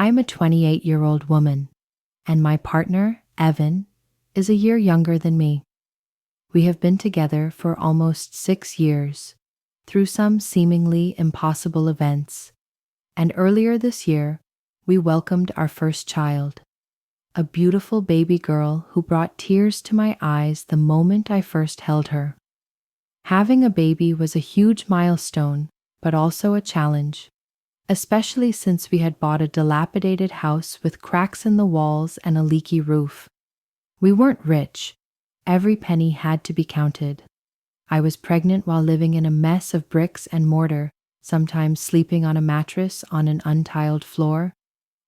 I'm a 28-year-old woman, and my partner, Evan, is a year younger than me. We have been together for almost 6 years, through some seemingly impossible events, and earlier this year, we welcomed our first child, a beautiful baby girl who brought tears to my eyes the moment I first held her. Having a baby was a huge milestone, but also a challenge, especially since we had bought a dilapidated house with cracks in the walls and a leaky roof. We weren't rich. Every penny had to be counted. I was pregnant while living in a mess of bricks and mortar, sometimes sleeping on a mattress on an untiled floor,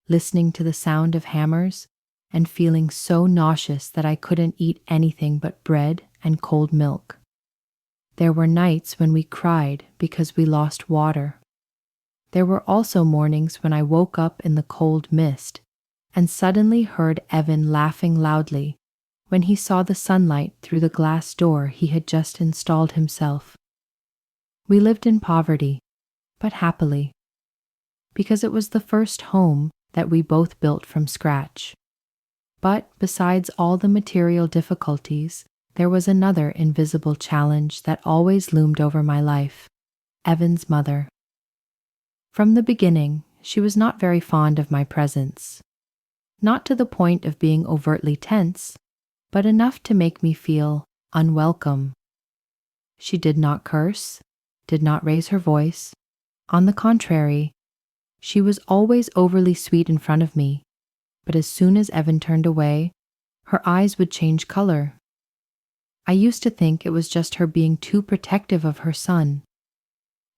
listening to the sound of hammers, and feeling so nauseous that I couldn't eat anything but bread and cold milk. There were nights when we cried because we lost water. There were also mornings when I woke up in the cold mist and suddenly heard Evan laughing loudly when he saw the sunlight through the glass door he had just installed himself. We lived in poverty, but happily, because it was the first home that we both built from scratch. But besides all the material difficulties, there was another invisible challenge that always loomed over my life: Evan's mother. From the beginning, she was not very fond of my presence. Not to the point of being overtly tense, but enough to make me feel unwelcome. She did not curse, did not raise her voice. On the contrary, she was always overly sweet in front of me, but as soon as Evan turned away, her eyes would change color. I used to think it was just her being too protective of her son.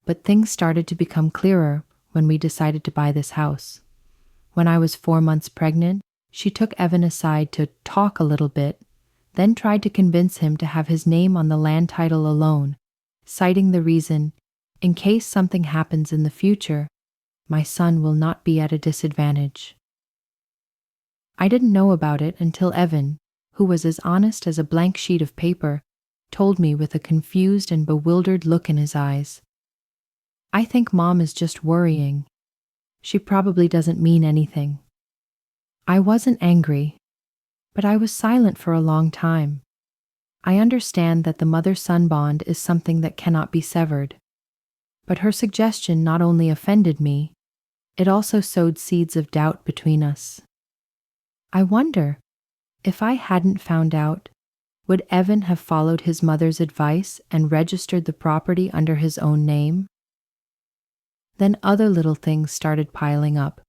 But things started to become clearer when we decided to buy this house. When I was 4 months pregnant, she took Evan aside to talk a little bit, then tried to convince him to have his name on the land title alone, citing the reason, in case something happens in the future, my son will not be at a disadvantage. I didn't know about it until Evan, who was as honest as a blank sheet of paper, told me with a confused and bewildered look in his eyes. I think Mom is just worrying. She probably doesn't mean anything. I wasn't angry, but I was silent for a long time. I understand that the mother-son bond is something that cannot be severed. But her suggestion not only offended me, it also sowed seeds of doubt between us. I wonder, if I hadn't found out, would Evan have followed his mother's advice and registered the property under his own name? Then other little things started piling up.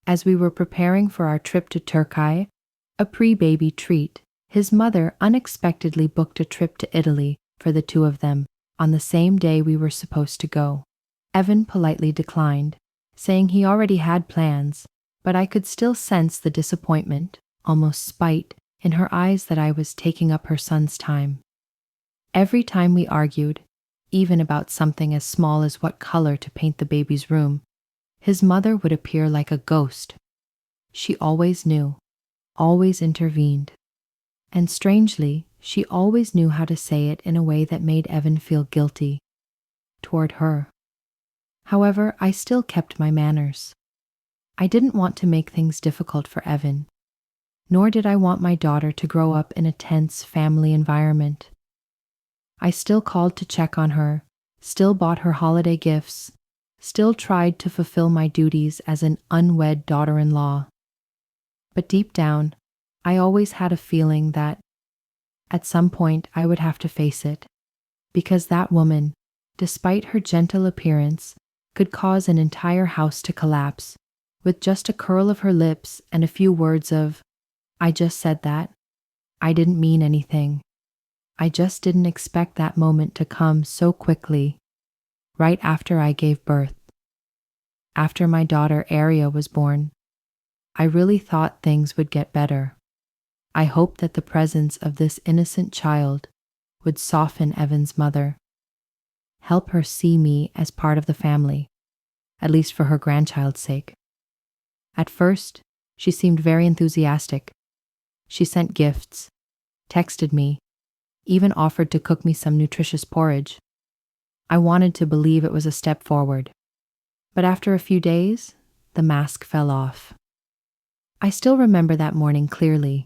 As we were preparing for our trip to Turkey, a pre-baby treat, his mother unexpectedly booked a trip to Italy for the two of them on the same day we were supposed to go. Evan politely declined, saying he already had plans, but I could still sense the disappointment, almost spite, in her eyes that I was taking up her son's time. Every time we argued, even about something as small as what color to paint the baby's room, his mother would appear like a ghost. She always knew, always intervened. And strangely, she always knew how to say it in a way that made Evan feel guilty toward her. However, I still kept my manners. I didn't want to make things difficult for Evan, nor did I want my daughter to grow up in a tense family environment. I still called to check on her, still bought her holiday gifts, still tried to fulfill my duties as an unwed daughter-in-law. But deep down, I always had a feeling that, at some point, I would have to face it, because that woman, despite her gentle appearance, could cause an entire house to collapse, with just a curl of her lips and a few words of, "I just said that. I didn't mean anything. I just didn't expect that moment to come so quickly, right after I gave birth." After my daughter Aria was born, I really thought things would get better. I hoped that the presence of this innocent child would soften Evan's mother, help her see me as part of the family, at least for her grandchild's sake. At first, she seemed very enthusiastic. She sent gifts, texted me, even offered to cook me some nutritious porridge. I wanted to believe it was a step forward. But after a few days, the mask fell off. I still remember that morning clearly.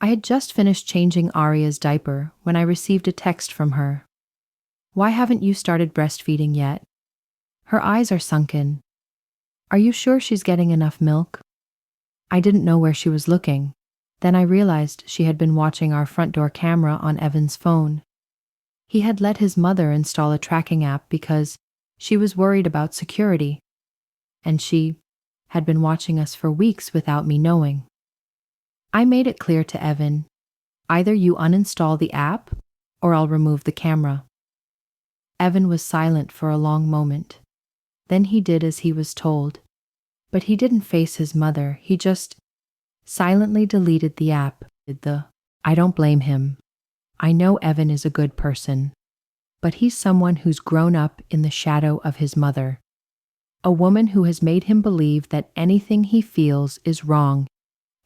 I had just finished changing Aria's diaper when I received a text from her. "Why haven't you started breastfeeding yet? Her eyes are sunken. Are you sure she's getting enough milk?" I didn't know where she was looking. Then I realized she had been watching our front door camera on Evan's phone. He had let his mother install a tracking app because she was worried about security, and she had been watching us for weeks without me knowing. I made it clear to Evan, either you uninstall the app or I'll remove the camera. Evan was silent for a long moment. Then he did as he was told. But he didn't face his mother, he just silently deleted the app. I don't blame him. I know Evan is a good person, but he's someone who's grown up in the shadow of his mother. A woman who has made him believe that anything he feels is wrong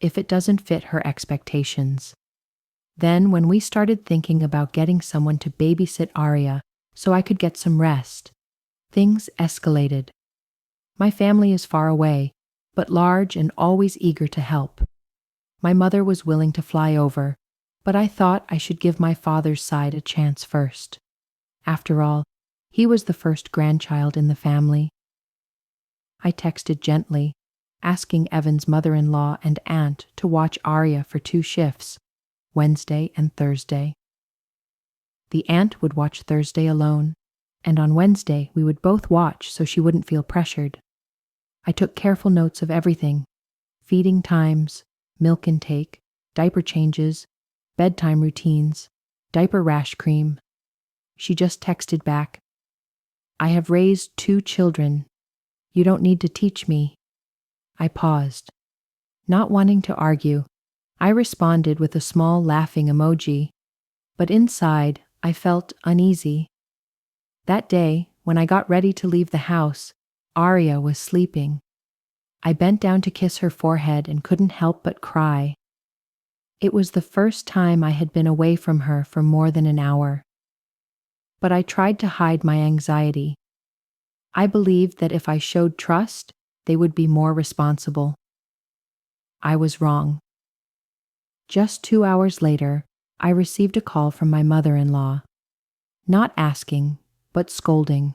if it doesn't fit her expectations. Then, when we started thinking about getting someone to babysit Aria so I could get some rest, things escalated. My family is far away, but large and always eager to help. My mother was willing to fly over, but I thought I should give my father's side a chance first. After all, he was the first grandchild in the family. I texted gently, asking Evan's mother-in-law and aunt to watch Aria for 2 shifts, Wednesday and Thursday. The aunt would watch Thursday alone, and on Wednesday we would both watch so she wouldn't feel pressured. I took careful notes of everything: feeding times, milk intake, diaper changes, bedtime routines, diaper rash cream. She just texted back, "I have raised 2 children. You don't need to teach me." I paused. Not wanting to argue, I responded with a small laughing emoji, but inside I felt uneasy. That day, when I got ready to leave the house, Aria was sleeping. I bent down to kiss her forehead and couldn't help but cry. It was the first time I had been away from her for more than an hour. But I tried to hide my anxiety. I believed that if I showed trust, they would be more responsible. I was wrong. Just 2 hours later, I received a call from my mother-in-law. Not asking, but scolding.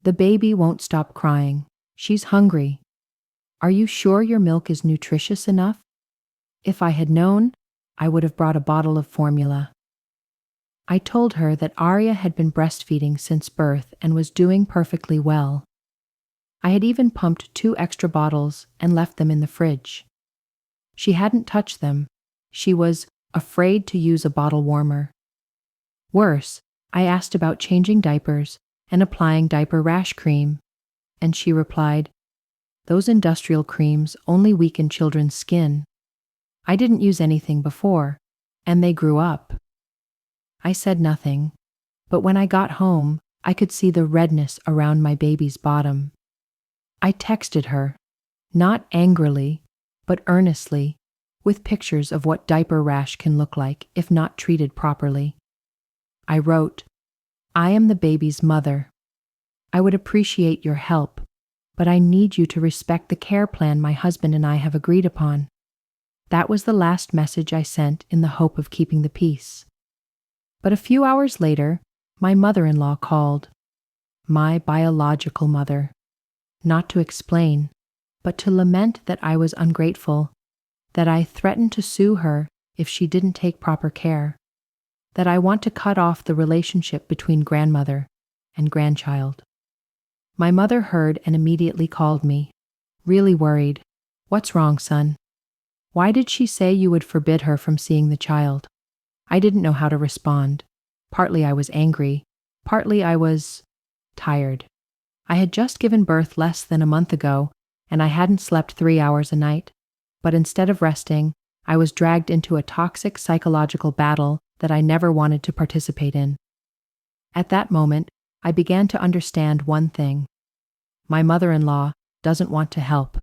"The baby won't stop crying. She's hungry. Are you sure your milk is nutritious enough? If I had known, I would have brought a bottle of formula." I told her that Aria had been breastfeeding since birth and was doing perfectly well. I had even pumped 2 extra bottles and left them in the fridge. She hadn't touched them. She was afraid to use a bottle warmer. Worse, I asked about changing diapers and applying diaper rash cream, and she replied, "Those industrial creams only weaken children's skin. I didn't use anything before, and they grew up." I said nothing, but when I got home, I could see the redness around my baby's bottom. I texted her, not angrily, but earnestly, with pictures of what diaper rash can look like if not treated properly. I wrote, "I am the baby's mother. I would appreciate your help, but I need you to respect the care plan my husband and I have agreed upon." That was the last message I sent in the hope of keeping the peace. But a few hours later, my mother-in-law called. My biological mother. Not to explain, but to lament that I was ungrateful, that I threatened to sue her if she didn't take proper care, that I want to cut off the relationship between grandmother and grandchild. My mother heard and immediately called me, really worried. "What's wrong, son? Why did she say you would forbid her from seeing the child?" I didn't know how to respond. Partly I was angry, partly I was tired. I had just given birth less than a month ago, and I hadn't slept 3 hours a night. But instead of resting, I was dragged into a toxic psychological battle that I never wanted to participate in. At that moment, I began to understand one thing. My mother-in-law doesn't want to help.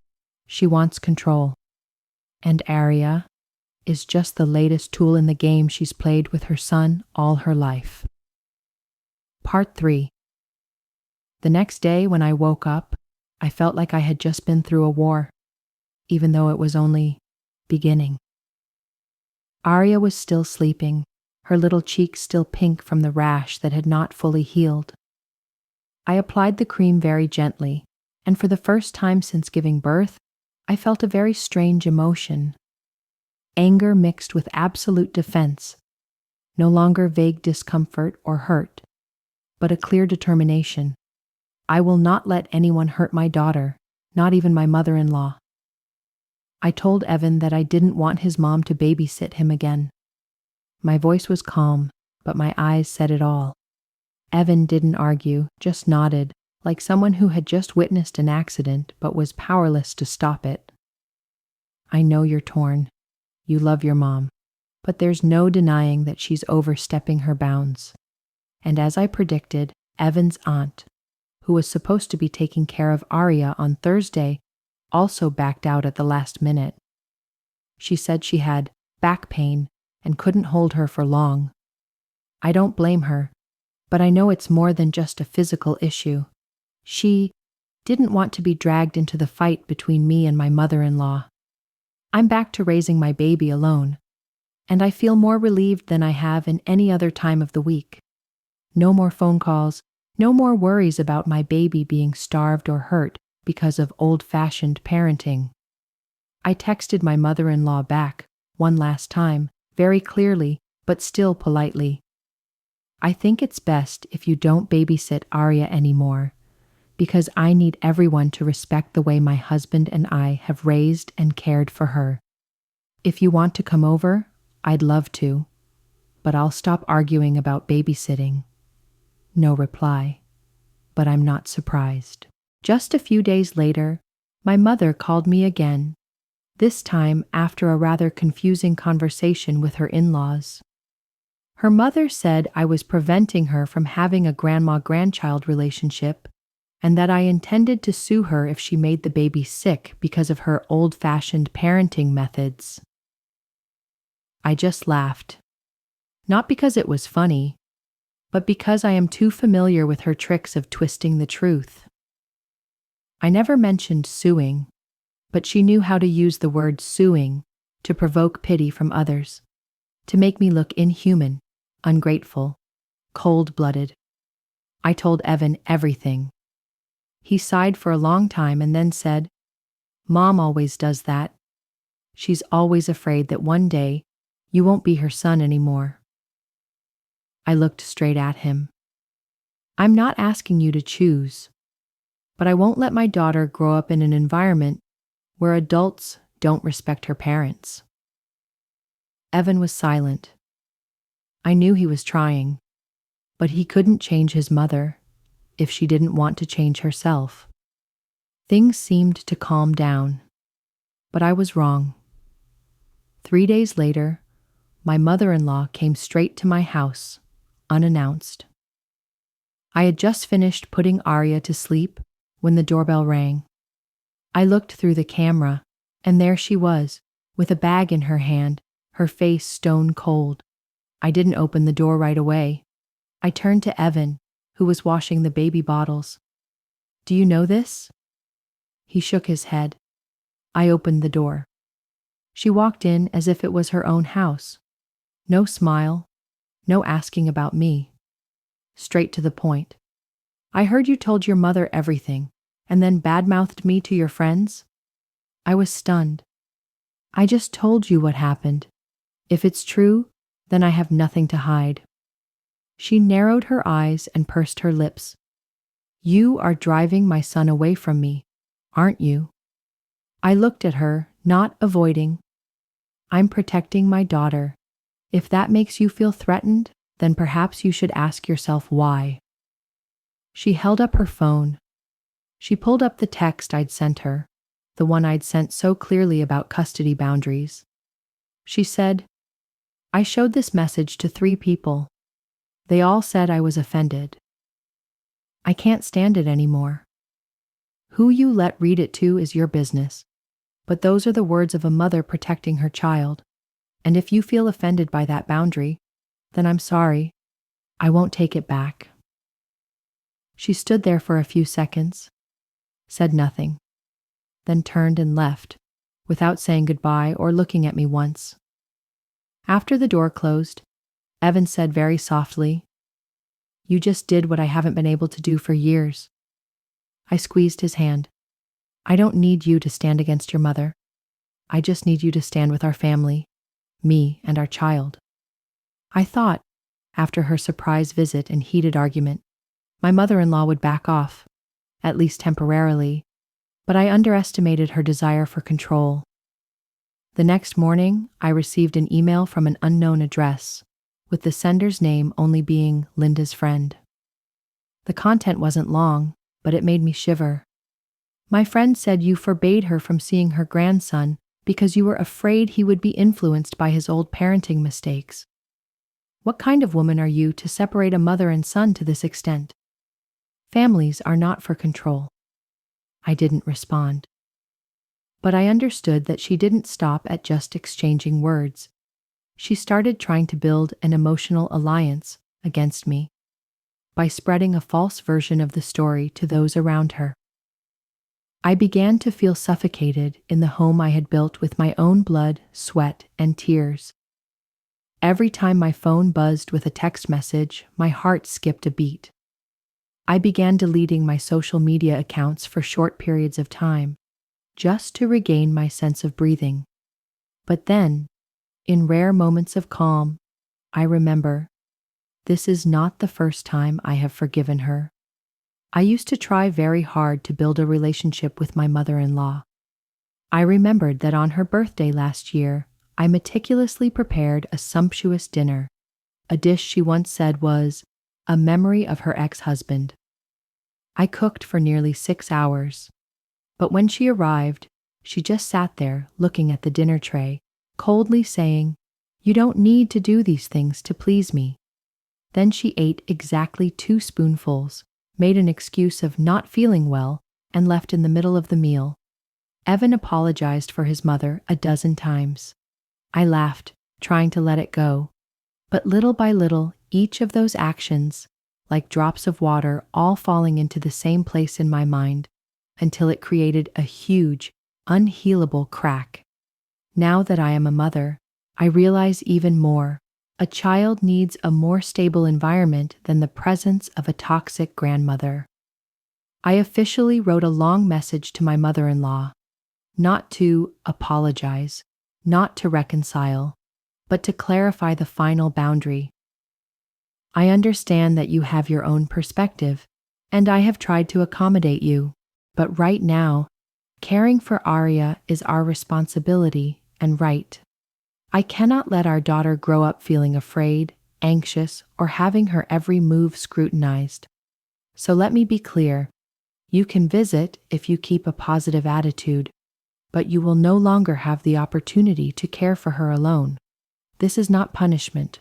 She wants control. And Aria is just the latest tool in the game she's played with her son all her life. Part 3. The next day when I woke up, I felt like I had just been through a war, even though it was only beginning. Arya was still sleeping, her little cheeks still pink from the rash that had not fully healed. I applied the cream very gently, and for the first time since giving birth, I felt a very strange emotion. Anger mixed with absolute defense, no longer vague discomfort or hurt, but a clear determination. I will not let anyone hurt my daughter, not even my mother-in-law. I told Evan that I didn't want his mom to babysit him again. My voice was calm, but my eyes said it all. Evan didn't argue, just nodded, like someone who had just witnessed an accident but was powerless to stop it. I know you're torn. You love your mom, but there's no denying that she's overstepping her bounds. And as I predicted, Evan's aunt, who was supposed to be taking care of Arya on Thursday, also backed out at the last minute. She said she had back pain and couldn't hold her for long. I don't blame her, but I know it's more than just a physical issue. She didn't want to be dragged into the fight between me and my mother-in-law. I'm back to raising my baby alone, and I feel more relieved than I have in any other time of the week. No more phone calls, no more worries about my baby being starved or hurt because of old-fashioned parenting. I texted my mother-in-law back, one last time, very clearly, but still politely. I think it's best if you don't babysit Arya anymore, because I need everyone to respect the way my husband and I have raised and cared for her. If you want to come over, I'd love to, but I'll stop arguing about babysitting. No reply, but I'm not surprised. Just a few days later, my mother called me again, this time after a rather confusing conversation with her in-laws. Her mother said I was preventing her from having a grandma-grandchild relationship and that I intended to sue her if she made the baby sick because of her old-fashioned parenting methods. I just laughed. Not because it was funny, but because I am too familiar with her tricks of twisting the truth. I never mentioned suing, but she knew how to use the word suing to provoke pity from others, to make me look inhuman, ungrateful, cold-blooded. I told Evan everything. He sighed for a long time and then said, "Mom always does that. She's always afraid that one day you won't be her son anymore." I looked straight at him. I'm not asking you to choose, but I won't let my daughter grow up in an environment where adults don't respect her parents. Evan was silent. I knew he was trying, but he couldn't change his mother if she didn't want to change herself. Things seemed to calm down, but I was wrong. 3 days later, my mother-in-law came straight to my house, unannounced. I had just finished putting Arya to sleep when the doorbell rang. I looked through the camera, and there she was, with a bag in her hand, her face stone cold. I didn't open the door right away. I turned to Evan, who was washing the baby bottles. "Do you know this?" He shook his head. I opened the door. She walked in as if it was her own house. No smile, no asking about me. Straight to the point. "I heard you told your mother everything, and then badmouthed me to your friends?" I was stunned. "I just told you what happened. If it's true, then I have nothing to hide." She narrowed her eyes and pursed her lips. "You are driving my son away from me, aren't you?" I looked at her, not avoiding. "I'm protecting my daughter. If that makes you feel threatened, then perhaps you should ask yourself why." She held up her phone. She pulled up the text I'd sent her, the one I'd sent so clearly about custody boundaries. She said, "I showed this message to 3 people. They all said I was offended. I can't stand it anymore. Who you let read it to is your business, but those are the words of a mother protecting her child, and if you feel offended by that boundary, then I'm sorry. I won't take it back." She stood there for a few seconds, said nothing, then turned and left, without saying goodbye or looking at me once. After the door closed, Evan said very softly, "You just did what I haven't been able to do for years." I squeezed his hand. "I don't need you to stand against your mother. I just need you to stand with our family, me and our child." I thought, after her surprise visit and heated argument, my mother-in-law would back off, at least temporarily, but I underestimated her desire for control. The next morning, I received an email from an unknown address, with the sender's name only being Linda's friend. The content wasn't long, but it made me shiver. "My friend said you forbade her from seeing her grandson because you were afraid he would be influenced by his old parenting mistakes. What kind of woman are you to separate a mother and son to this extent? Families are not for control." I didn't respond. But I understood that she didn't stop at just exchanging words. She started trying to build an emotional alliance against me by spreading a false version of the story to those around her. I began to feel suffocated in the home I had built with my own blood, sweat, and tears. Every time my phone buzzed with a text message, my heart skipped a beat. I began deleting my social media accounts for short periods of time, just to regain my sense of breathing. But then, in rare moments of calm, I remember, this is not the first time I have forgiven her. I used to try very hard to build a relationship with my mother-in-law. I remembered that on her birthday last year, I meticulously prepared a sumptuous dinner, a dish she once said was a memory of her ex-husband. I cooked for nearly 6 hours, but when she arrived, she just sat there looking at the dinner tray, coldly saying, "You don't need to do these things to please me." Then she ate exactly 2 spoonfuls, made an excuse of not feeling well, and left in the middle of the meal. Evan apologized for his mother a dozen times. I laughed, trying to let it go. But little by little, each of those actions, like drops of water, all falling into the same place in my mind, until it created a huge, unhealable crack. Now that I am a mother, I realize even more. A child needs a more stable environment than the presence of a toxic grandmother. I officially wrote a long message to my mother-in-law, not to apologize, not to reconcile, but to clarify the final boundary. I understand that you have your own perspective, and I have tried to accommodate you, but right now, caring for Arya is our responsibility and right. I cannot let our daughter grow up feeling afraid, anxious, or having her every move scrutinized. So let me be clear. You can visit if you keep a positive attitude, but you will no longer have the opportunity to care for her alone. This is not punishment.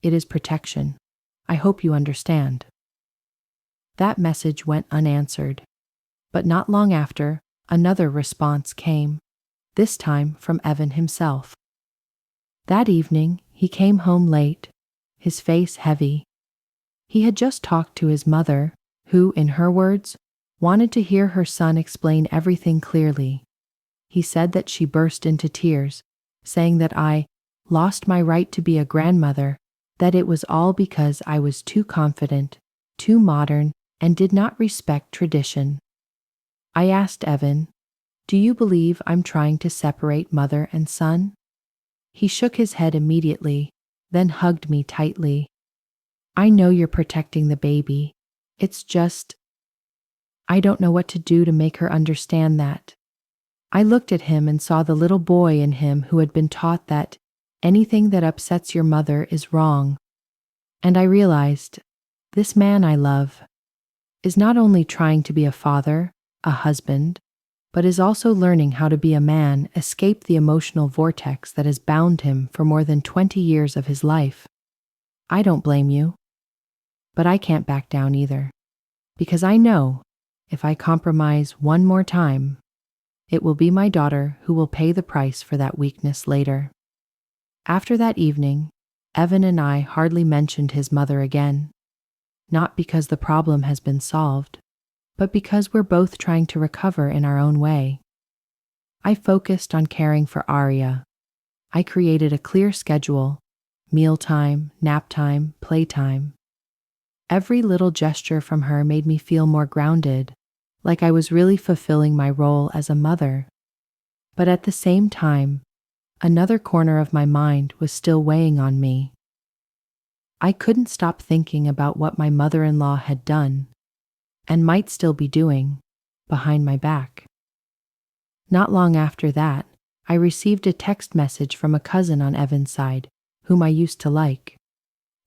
It is protection. I hope you understand. That message went unanswered, but not long after, another response came, this time from Evan himself. That evening, he came home late, his face heavy. He had just talked to his mother, who, in her words, wanted to hear her son explain everything clearly. He said that she burst into tears, saying that I lost my right to be a grandmother, that it was all because I was too confident, too modern, and did not respect tradition. I asked Evan, "Do you believe I'm trying to separate mother and son?" He shook his head immediately, then hugged me tightly. "I know you're protecting the baby. It's just, I don't know what to do to make her understand that." I looked at him and saw the little boy in him who had been taught that anything that upsets your mother is wrong. And I realized, this man I love is not only trying to be a father, a husband, but is also learning how to be a man, escape the emotional vortex that has bound him for more than 20 years of his life. I don't blame you, but I can't back down either, because I know if I compromise one more time, it will be my daughter who will pay the price for that weakness later. After that evening, Evan and I hardly mentioned his mother again, not because the problem has been solved, but because we're both trying to recover in our own way. I focused on caring for Arya. I created a clear schedule: mealtime, nap time, playtime. Every little gesture from her made me feel more grounded, like I was really fulfilling my role as a mother. But at the same time, another corner of my mind was still weighing on me. I couldn't stop thinking about what my mother-in-law had done, and might still be doing, behind my back. Not long after that, I received a text message from a cousin on Evan's side, whom I used to like.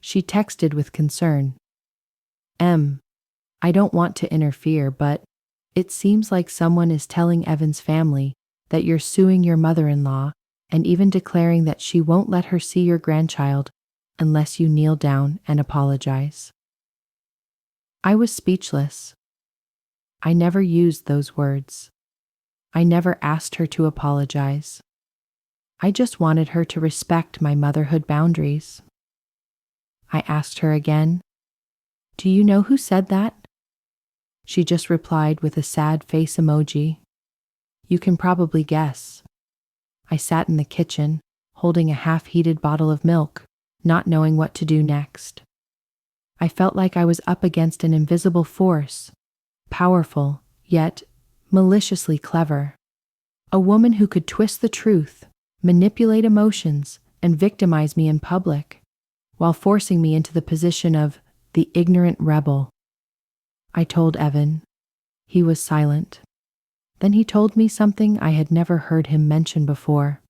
She texted with concern. I don't want to interfere, but it seems like someone is telling Evan's family that you're suing your mother-in-law and even declaring that she won't let her see your grandchild unless you kneel down and apologize." I was speechless. I never used those words. I never asked her to apologize. I just wanted her to respect my motherhood boundaries. I asked her again, "Do you know who said that?" She just replied with a sad face emoji. "You can probably guess." I sat in the kitchen, holding a half-heated bottle of milk, not knowing what to do next. I felt like I was up against an invisible force, powerful, yet maliciously clever. A woman who could twist the truth, manipulate emotions, and victimize me in public, while forcing me into the position of the ignorant rebel. I told Evan. He was silent. Then he told me something I had never heard him mention before.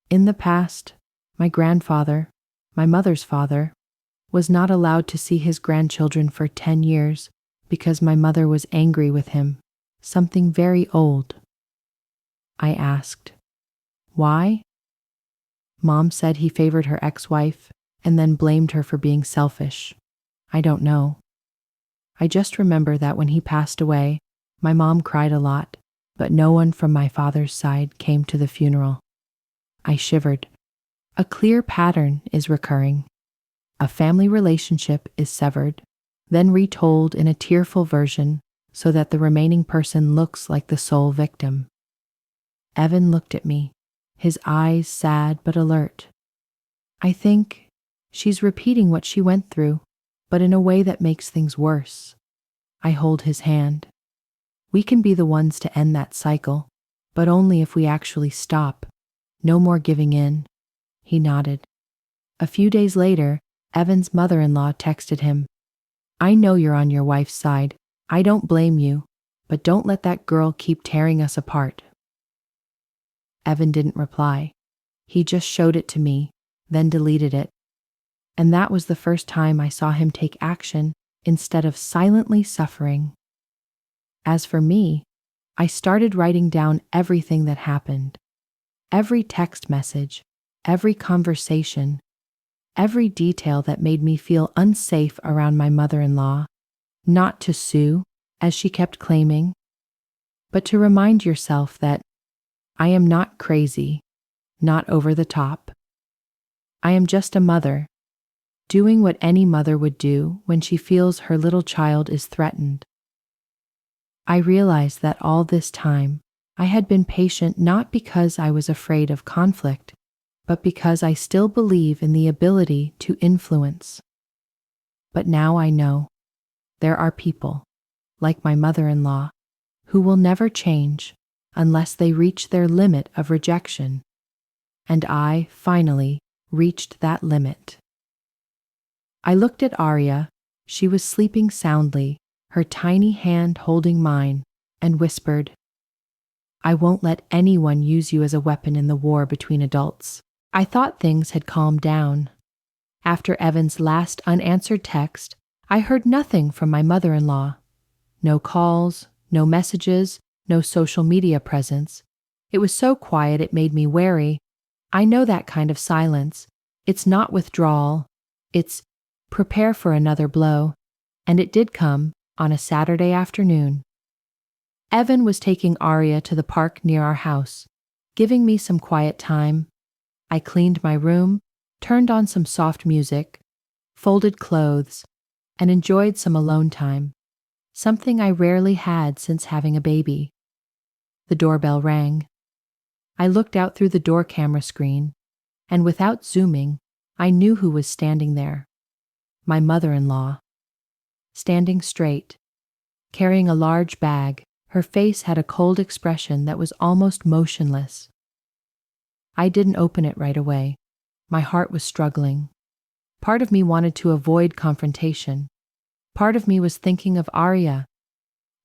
In the past, my grandfather, my mother's father, was not allowed to see his grandchildren for 10 years because my mother was angry with him, something very old. I asked, "Why?" Mom said he favored her ex-wife and then blamed her for being selfish. I don't know. I just remember that when he passed away, my mom cried a lot, but no one from my father's side came to the funeral. I shivered. A clear pattern is recurring. A family relationship is severed, then retold in a tearful version so that the remaining person looks like the sole victim. Evan looked at me, his eyes sad but alert. I think she's repeating what she went through, but in a way that makes things worse. I hold his hand. We can be the ones to end that cycle, but only if we actually stop. No more giving in. He nodded. A few days later, Evan's mother-in-law texted him, "I know you're on your wife's side. I don't blame you, but don't let that girl keep tearing us apart." Evan didn't reply. He just showed it to me, then deleted it. And that was the first time I saw him take action instead of silently suffering. As for me, I started writing down everything that happened. Every text message, every conversation, every detail that made me feel unsafe around my mother-in-law, not to sue, as she kept claiming, but to remind yourself that I am not crazy, not over the top. I am just a mother, doing what any mother would do when she feels her little child is threatened. I realized that all this time, I had been patient not because I was afraid of conflict, but because I still believe in the ability to influence. But now I know there are people, like my mother-in-law, who will never change unless they reach their limit of rejection. And I, finally, reached that limit. I looked at Arya. She was sleeping soundly, her tiny hand holding mine, and whispered, "I won't let anyone use you as a weapon in the war between adults." I thought things had calmed down. After Evan's last unanswered text, I heard nothing from my mother-in-law. No calls, no messages, no social media presence. It was so quiet it made me wary. I know that kind of silence. It's not withdrawal. It's prepare for another blow. And it did come on a Saturday afternoon. Evan was taking Arya to the park near our house, giving me some quiet time. I cleaned my room, turned on some soft music, folded clothes, and enjoyed some alone time. something I rarely had since having a baby. The doorbell rang. I looked out through the door camera screen, and without zooming, I knew who was standing there. My mother-in-law. Standing straight, carrying a large bag, her face had a cold expression that was almost motionless. I didn't open it right away. My heart was struggling. Part of me wanted to avoid confrontation. Part of me was thinking of Arya.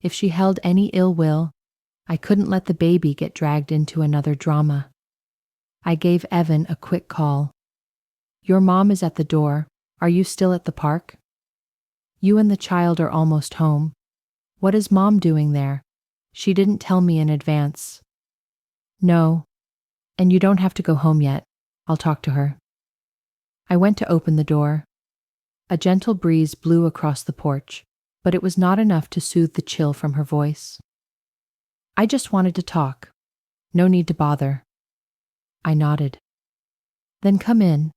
If she held any ill will, I couldn't let the baby get dragged into another drama. I gave Evan a quick call. "Your mom is at the door. Are you still at the park? You and the child are almost home. What is mom doing there? She didn't tell me in advance." "No, and you don't have to go home yet. I'll talk to her." I went to open the door. A gentle breeze blew across the porch, but it was not enough to soothe the chill from her voice. "I just wanted to talk. No need to bother." I nodded. "Then come in.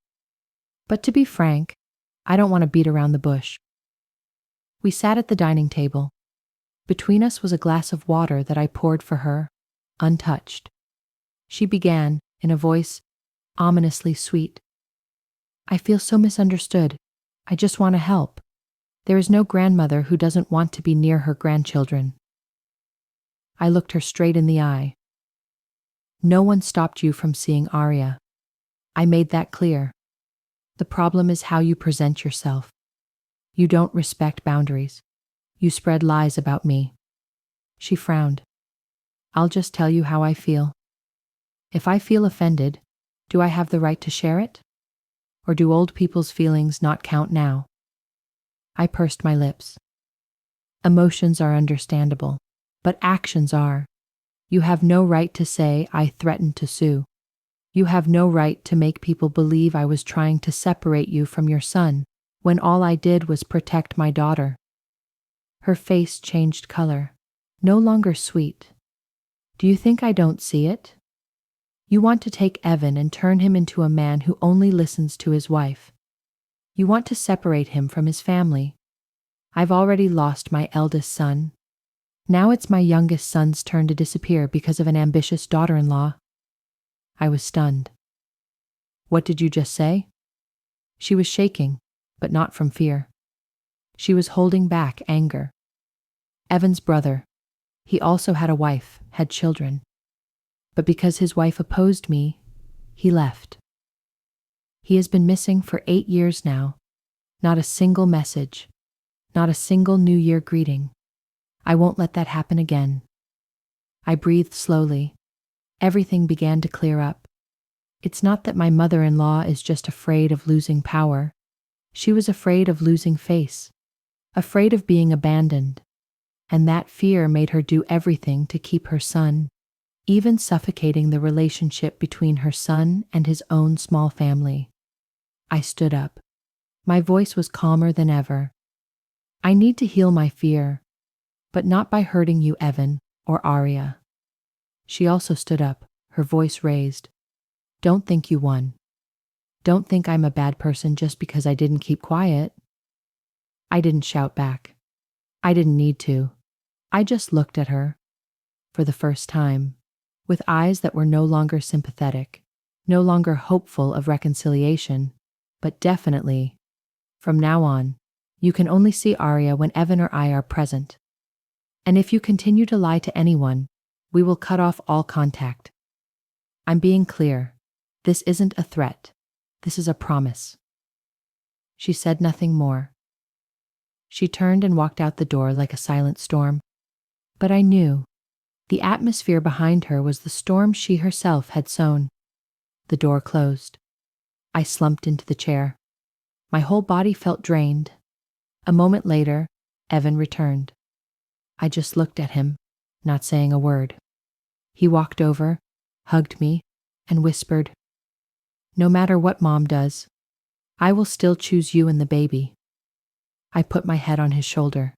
But to be frank, I don't want to beat around the bush." We sat at the dining table. Between us was a glass of water that I poured for her, untouched. She began, in a voice ominously sweet. "I feel so misunderstood. I just want to help. There is no grandmother who doesn't want to be near her grandchildren." I looked her straight in the eye. "No one stopped you from seeing Arya. I made that clear. The problem is how you present yourself. You don't respect boundaries. You spread lies about me." She frowned. "I'll just tell you how I feel. If I feel offended, do I have the right to share it? Or do old people's feelings not count now?" I pursed my lips. "Emotions are understandable, but actions are. You have no right to say I threatened to sue. You have no right to make people believe I was trying to separate you from your son when all I did was protect my daughter." Her face changed color, no longer sweet. "Do you think I don't see it? You want to take Evan and turn him into a man who only listens to his wife. You want to separate him from his family. I've already lost my eldest son. Now it's my youngest son's turn to disappear because of an ambitious daughter-in-law." I was stunned. "What did you just say?" She was shaking, but not from fear. She was holding back anger. "Evan's brother. He also had a wife, had children. But because his wife opposed me, he left. He has been missing for 8 years now. Not a single message. Not a single New Year greeting. I won't let that happen again." I breathed slowly. Everything began to clear up. It's not that my mother-in-law is just afraid of losing power. She was afraid of losing face, afraid of being abandoned, and that fear made her do everything to keep her son, even suffocating the relationship between her son and his own small family. I stood up. My voice was calmer than ever. "I need to heal my fear, but not by hurting you, Evan, or Arya." She also stood up, her voice raised. "Don't think you won. Don't think I'm a bad person just because I didn't keep quiet." I didn't shout back. I didn't need to. I just looked at her, for the first time, with eyes that were no longer sympathetic, no longer hopeful of reconciliation, but definitely, from now on, you can only see Arya when Evan or I are present. And if you continue to lie to anyone, we will cut off all contact. I'm being clear. This isn't a threat. This is a promise." She said nothing more. She turned and walked out the door like a silent storm. But I knew. The atmosphere behind her was the storm she herself had sown. The door closed. I slumped into the chair. My whole body felt drained. A moment later, Evan returned. I just looked at him, not saying a word. He walked over, hugged me, and whispered, "No matter what Mom does, I will still choose you and the baby." I put my head on his shoulder.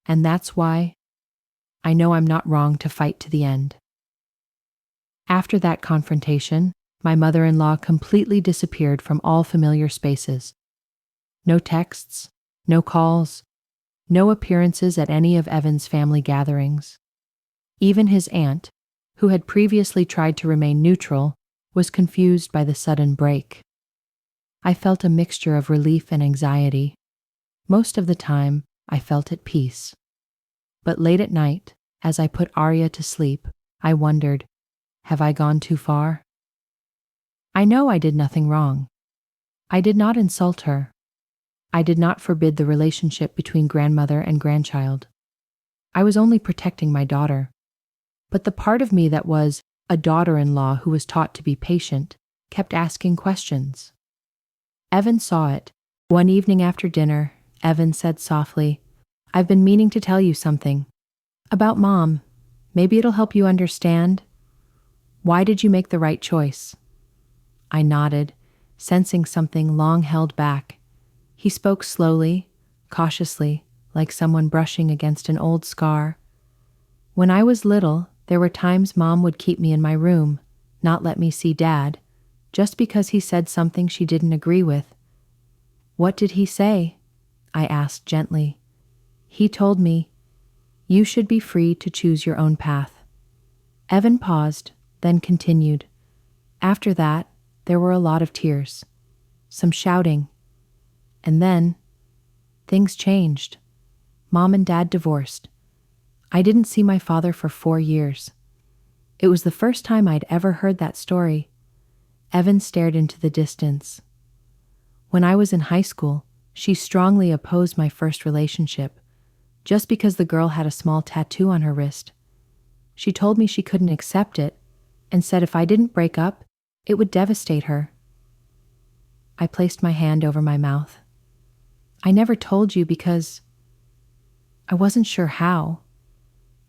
"And that's why I know I'm not wrong to fight to the end." After that confrontation, my mother-in-law completely disappeared from all familiar spaces. No texts, no calls, No appearances at any of Evan's family gatherings. Even his aunt, who had previously tried to remain neutral, was confused by the sudden break. I felt a mixture of relief and anxiety. Most of the time, I felt at peace. But late at night, as I put Arya to sleep, I wondered, have I gone too far? I know I did nothing wrong. I did not insult her. I did not forbid the relationship between grandmother and grandchild. I was only protecting my daughter. But the part of me that was a daughter-in-law who was taught to be patient kept asking questions. Evan saw it. One evening after dinner, Evan said softly, "I've been meaning to tell you something. About Mom. Maybe it'll help you understand. Why did you make the right choice?" I nodded, sensing something long held back. He spoke slowly, cautiously, like someone brushing against an old scar. "When I was little, there were times Mom would keep me in my room, not let me see Dad, just because he said something she didn't agree with." "What did he say?" I asked gently. "He told me, you should be free to choose your own path." Evan paused, then continued. "After that, there were a lot of tears, some shouting, and then things changed. Mom and Dad divorced. I didn't see my father for 4 years. It was the first time I'd ever heard that story." Evan stared into the distance. "When I was in high school, she strongly opposed my first relationship, just because the girl had a small tattoo on her wrist. She told me she couldn't accept it, and said if I didn't break up, it would devastate her." I placed my hand over my mouth. "I never told you because I wasn't sure how,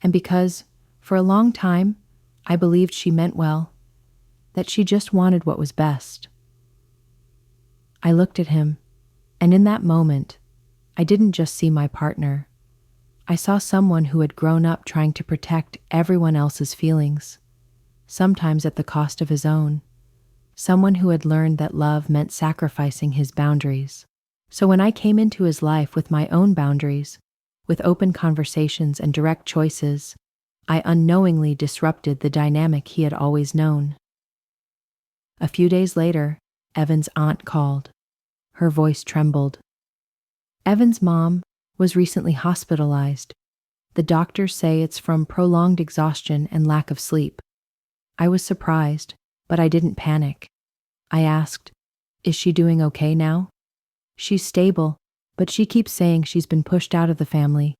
and because, for a long time, I believed she meant well, that she just wanted what was best." I looked at him, and in that moment, I didn't just see my partner. I saw someone who had grown up trying to protect everyone else's feelings, sometimes at the cost of his own. Someone who had learned that love meant sacrificing his boundaries. So when I came into his life with my own boundaries, with open conversations and direct choices, I unknowingly disrupted the dynamic he had always known. A few days later, Evan's aunt called. Her voice trembled. Evan's mom was recently hospitalized. The doctors say it's from prolonged exhaustion and lack of sleep. I was surprised, but I didn't panic. I asked, "Is she doing okay now?" "She's stable, but she keeps saying she's been pushed out of the family,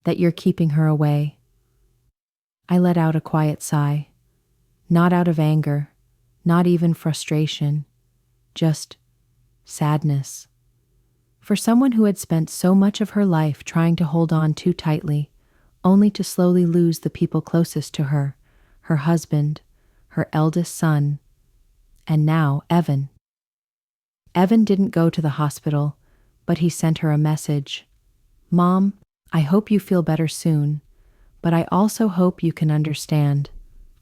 that you're keeping her away." I let out a quiet sigh. Not out of anger, not even frustration, just sadness. For someone who had spent so much of her life trying to hold on too tightly, only to slowly lose the people closest to her, her husband, her eldest son, and now Evan. Evan didn't go to the hospital, but he sent her a message. "Mom, I hope you feel better soon, but I also hope you can understand.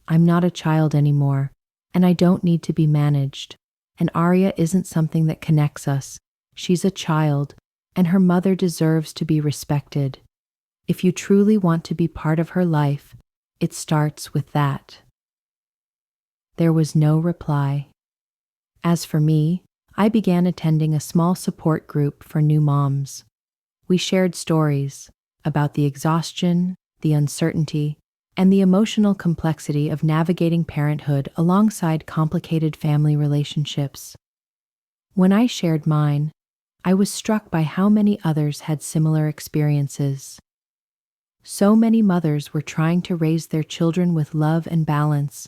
I'm not a child anymore, and I don't need to be managed. And Arya isn't something that connects us. She's a child, and her mother deserves to be respected. If you truly want to be part of her life, it starts with that." There was no reply. As for me, I began attending a small support group for new moms. We shared stories about the exhaustion, the uncertainty, and the emotional complexity of navigating parenthood alongside complicated family relationships. When I shared mine, I was struck by how many others had similar experiences. So many mothers were trying to raise their children with love and balance,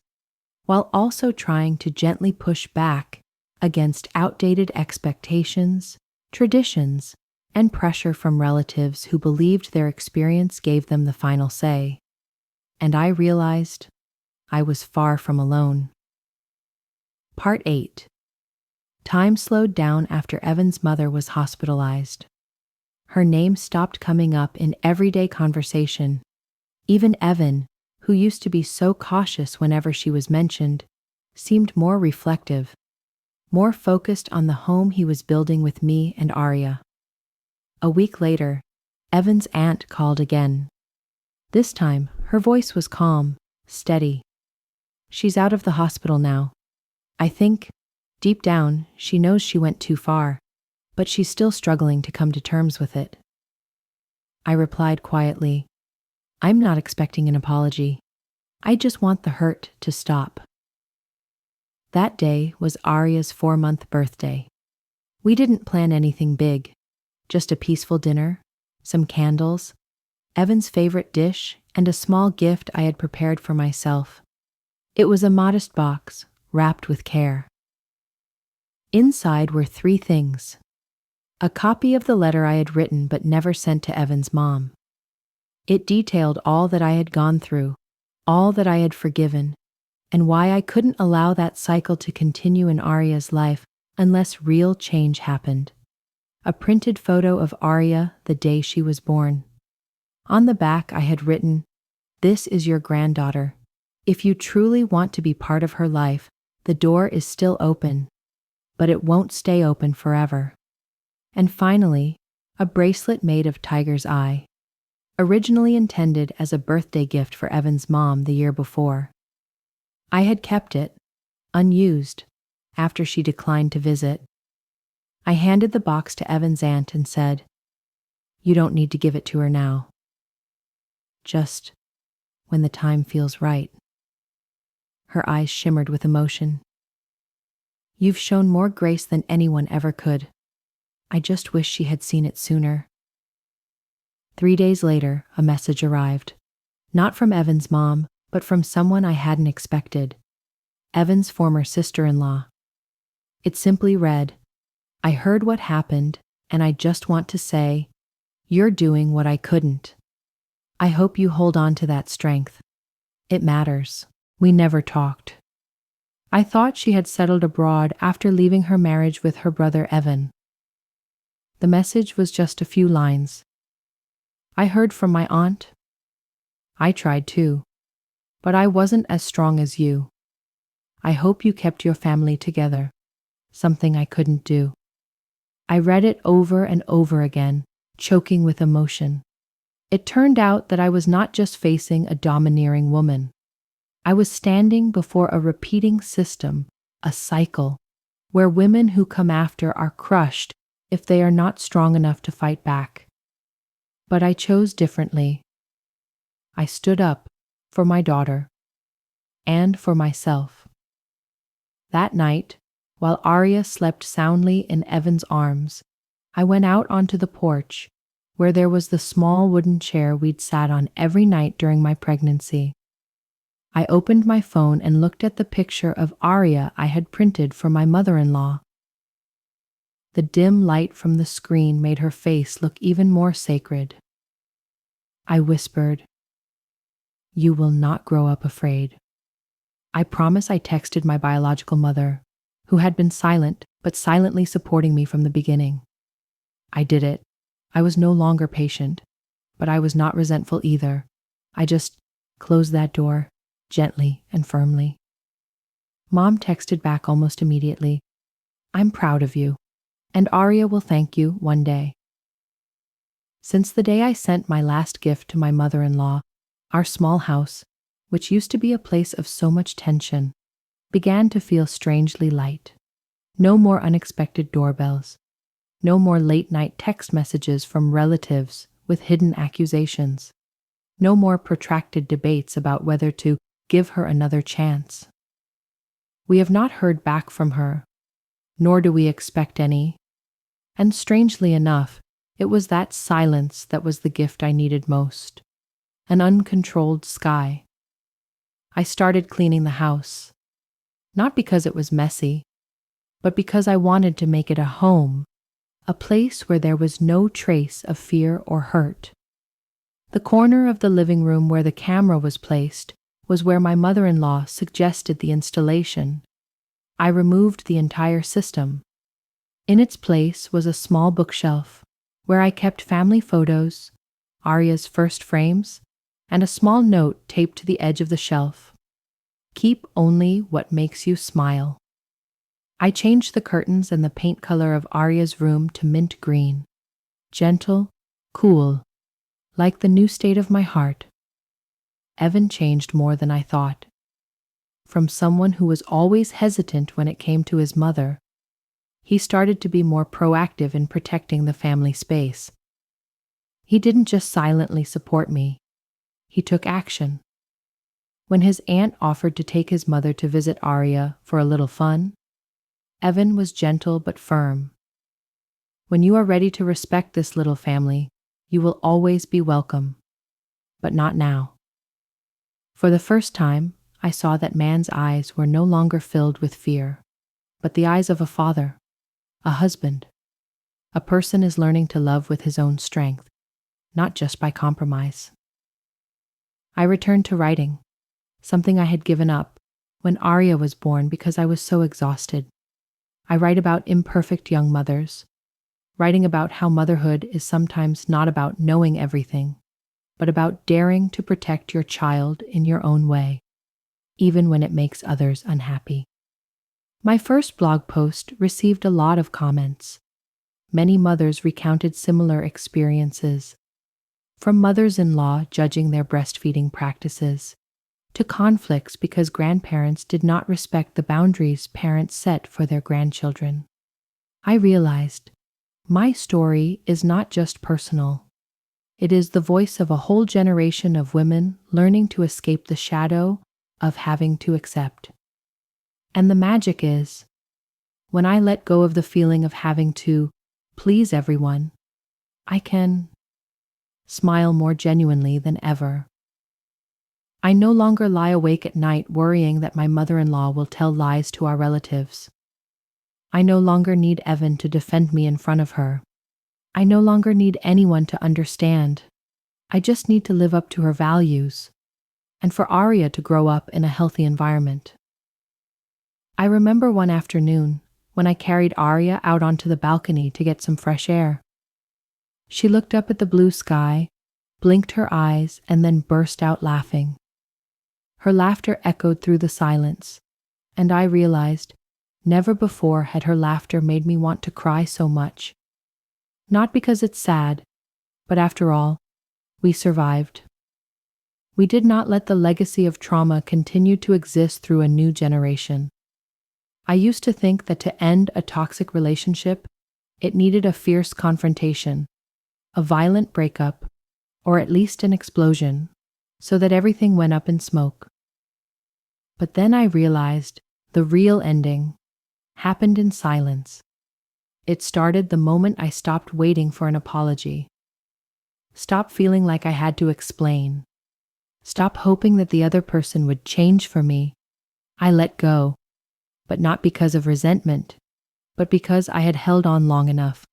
while also trying to gently push back against outdated expectations, traditions, and pressure from relatives who believed their experience gave them the final say. And I realized I was far from alone. Part 8. Time slowed down after Evan's mother was hospitalized. Her name stopped coming up in everyday conversation. Even Evan, who used to be so cautious whenever she was mentioned, seemed more reflective, more focused on the home he was building with me and Arya. A week later, Evan's aunt called again. This time, her voice was calm, steady. She's out of the hospital now. I think, deep down, she knows she went too far, but she's still struggling to come to terms with it. I replied quietly, I'm not expecting an apology. I just want the hurt to stop. That day was Arya's 4-month birthday. We didn't plan anything big, just a peaceful dinner, some candles, Evan's favorite dish, and a small gift I had prepared for myself. It was a modest box, wrapped with care. Inside were 3 things. A copy of the letter I had written but never sent to Evan's mom. It detailed all that I had gone through, all that I had forgiven, and why I couldn't allow that cycle to continue in Arya's life unless real change happened. A printed photo of Arya the day she was born. On the back I had written, "This is your granddaughter. If you truly want to be part of her life, the door is still open, but it won't stay open forever." And finally, a bracelet made of tiger's eye, originally intended as a birthday gift for Evan's mom the year before. I had kept it, unused, after she declined to visit. I handed the box to Evan's aunt and said, "You don't need to give it to her now. Just when the time feels right." Her eyes shimmered with emotion. "You've shown more grace than anyone ever could. I just wish she had seen it sooner." 3 days later, a message arrived. Not from Evan's mom, but from someone I hadn't expected. Evan's former sister-in-law. It simply read, "I heard what happened, and I just want to say, you're doing what I couldn't. I hope you hold on to that strength. It matters." We never talked. I thought she had settled abroad after leaving her marriage with her brother Evan. The message was just a few lines. "I heard from my aunt. I tried too, but I wasn't as strong as you. I hope you kept your family together, something I couldn't do." I read it over and over again, choking with emotion. It turned out that I was not just facing a domineering woman. I was standing before a repeating system, a cycle, where women who come after are crushed if they are not strong enough to fight back. But I chose differently. I stood up for my daughter and for myself. That night, while Arya slept soundly in Evan's arms, I went out onto the porch, where there was the small wooden chair we'd sat on every night during my pregnancy. I opened my phone and looked at the picture of Arya I had printed for my mother-in-law. The dim light from the screen made her face look even more sacred. I whispered, "You will not grow up afraid." I promise I texted my biological mother, who had been silent but silently supporting me from the beginning. I did it. I was no longer patient, but I was not resentful either. I just closed that door, gently and firmly. Mom texted back almost immediately, "I'm proud of you, and Arya will thank you one day." Since the day I sent my last gift to my mother-in-law, our small house, which used to be a place of so much tension, began to feel strangely light. No more unexpected doorbells. No more late-night text messages from relatives with hidden accusations. No more protracted debates about whether to give her another chance. We have not heard back from her, nor do we expect any. And strangely enough, it was that silence that was the gift I needed most. An uncontrolled sky. I started cleaning the house, not because it was messy, but because I wanted to make it a home, a place where there was no trace of fear or hurt. The corner of the living room where the camera was placed was where my mother-in-law suggested the installation. I removed the entire system. In its place was a small bookshelf where I kept family photos, Arya's first frames, and a small note taped to the edge of the shelf. "Keep only what makes you smile." I changed the curtains and the paint color of Arya's room to mint green. Gentle, cool, Like the new state of my heart, Evan changed more than I thought. From someone who was always hesitant when it came to his mother, he started to be more proactive in protecting the family space. He didn't just silently support me, he took action. When his aunt offered to take his mother to visit Arya for a little fun, Evan was gentle but firm. When you are ready to respect this little family, you will always be welcome. But not now. For the first time, I saw that man's eyes were no longer filled with fear, but the eyes of a father, a husband. A person is learning to love with his own strength, not just by compromise. I returned to writing, something I had given up when Arya was born because I was so exhausted. I write about imperfect young mothers, writing about how motherhood is sometimes not about knowing everything, but about daring to protect your child in your own way, even when it makes others unhappy. My first blog post received a lot of comments. Many mothers recounted similar experiences, from mothers-in-law judging their breastfeeding practices, to conflicts because grandparents did not respect the boundaries parents set for their grandchildren. I realized my story is not just personal. It is the voice of a whole generation of women learning to escape the shadow of having to accept. And the magic is, when I let go of the feeling of having to please everyone, I can smile more genuinely than ever. I no longer lie awake at night worrying that my mother-in-law will tell lies to our relatives. I no longer need Evan to defend me in front of her. I no longer need anyone to understand. I just need to live up to her values, and for Arya to grow up in a healthy environment. I remember one afternoon when I carried Arya out onto the balcony to get some fresh air. She looked up at the blue sky, blinked her eyes, and then burst out laughing. Her laughter echoed through the silence, and I realized never before had her laughter made me want to cry so much. Not because it's sad, but after all, we survived. We did not let the legacy of trauma continue to exist through a new generation. I used to think that to end a toxic relationship, it needed a fierce confrontation, a violent breakup, or at least an explosion, so that everything went up in smoke. But then I realized the real ending happened in silence. It started the moment I stopped waiting for an apology. Stopped feeling like I had to explain. Stopped hoping that the other person would change for me. I let go, but not because of resentment, but because I had held on long enough.